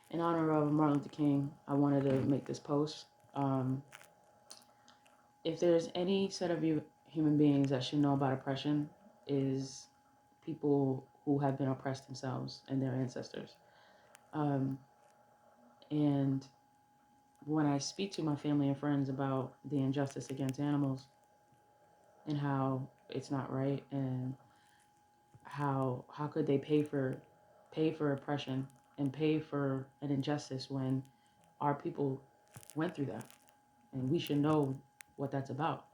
In honor of Martin Luther King, I wanted to make this post. Um, if there's any set of human beings that should know about oppression, is people who have been oppressed themselves and their ancestors. Um, and when I speak to my family and friends about the injustice against animals and how it's not right, and how could they pay for oppression and pay for an injustice when our people went through that, and we should know what that's about.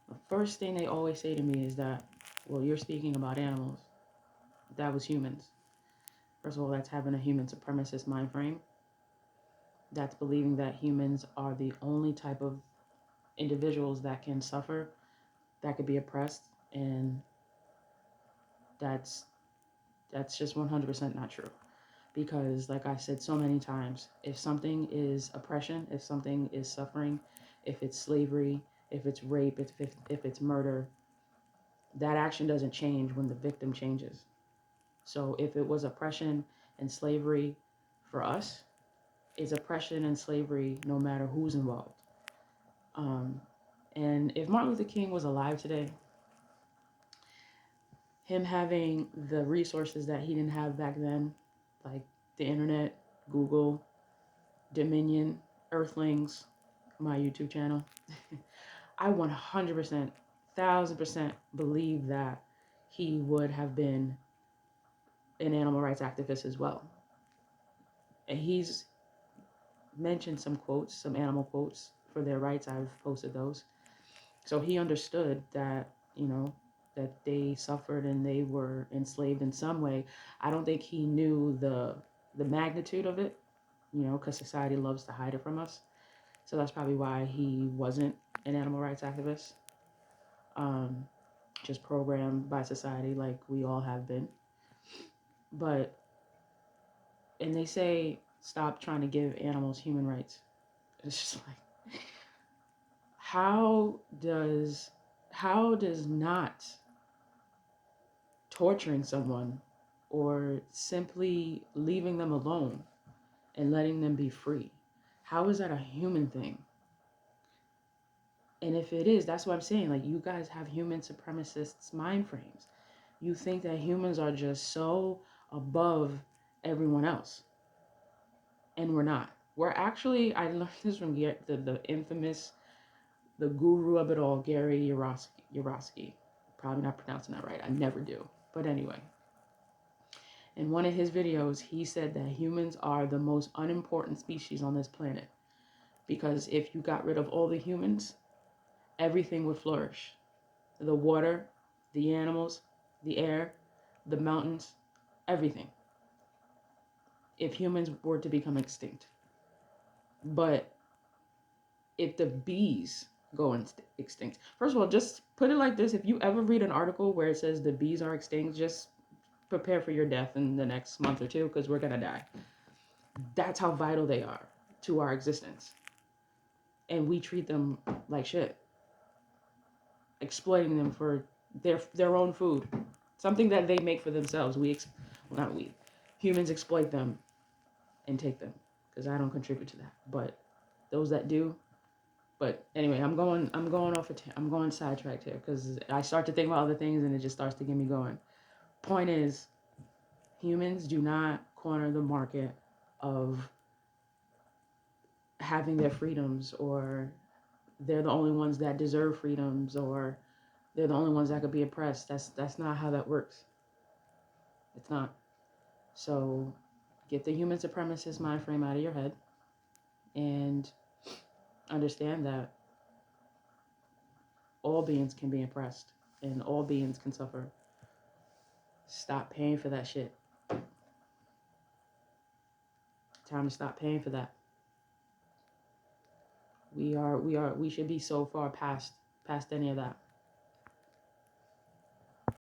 The first thing they always say to me is that, well, you're speaking about animals. That was humans. First of all, that's having a human supremacist mind frame. That's believing that humans are the only type of individuals that can suffer, that could be oppressed, and that's that's just 100% not true. Because, like I said so many times, if something is oppression, if something is suffering, if it's slavery, if it's rape, if it's murder, that action doesn't change when the victim changes. So if it was oppression and slavery for us, it's oppression and slavery no matter who's involved. Um, and if Martin Luther King was alive today, him having the resources that he didn't have back then, like the internet, Google, Dominion, Earthlings, my YouTube channel, I 100%, 1000% believe that he would have been an animal rights activist as well. And he's mentioned some quotes, some animal quotes for their rights. I've posted those. So he understood that, that they suffered and they were enslaved in some way. I don't think he knew the magnitude of it, because society loves to hide it from us. So that's probably why he wasn't an animal rights activist, um, just programmed by society like we all have been. But, and they say, stop trying to give animals human rights. It's just like, how does not torturing someone or simply leaving them alone and letting them be free, how is that a human thing? And if it is, that's what I'm saying. Like, you guys have human supremacists mind frames. You think that humans are just so above everyone else, and we're not. We're actually, I learned this from the infamous, the guru of it all, Gary Yourofsky. Probably not pronouncing that right. I never do. But anyway, in one of his videos, he said that humans are the most unimportant species on this planet, because if you got rid of all the humans, everything would flourish. The water, the animals, the air, the mountains, everything. If humans were to become extinct. But if the bees go extinct, first of all, just put it like this: if you ever read an article where it says the bees are extinct, just prepare for your death in the next month or two, because we're gonna die. That's how vital they are to our existence. And we treat them like shit, exploiting them for their own food, something that they make for themselves. Well, not we, humans exploit them and take them, because I don't contribute to that, but those that do. But anyway, I'm going sidetracked here, because I start to think about other things and it just starts to get me going. Point is, humans do not corner the market of having their freedoms, or they're the only ones that deserve freedoms, or they're the only ones that could be oppressed. That's not how that works. It's not. So get the human supremacist mind frame out of your head and understand that all beings can be oppressed and all beings can suffer. Stop paying for that shit. Time to stop paying for that. We should be so far past any of that.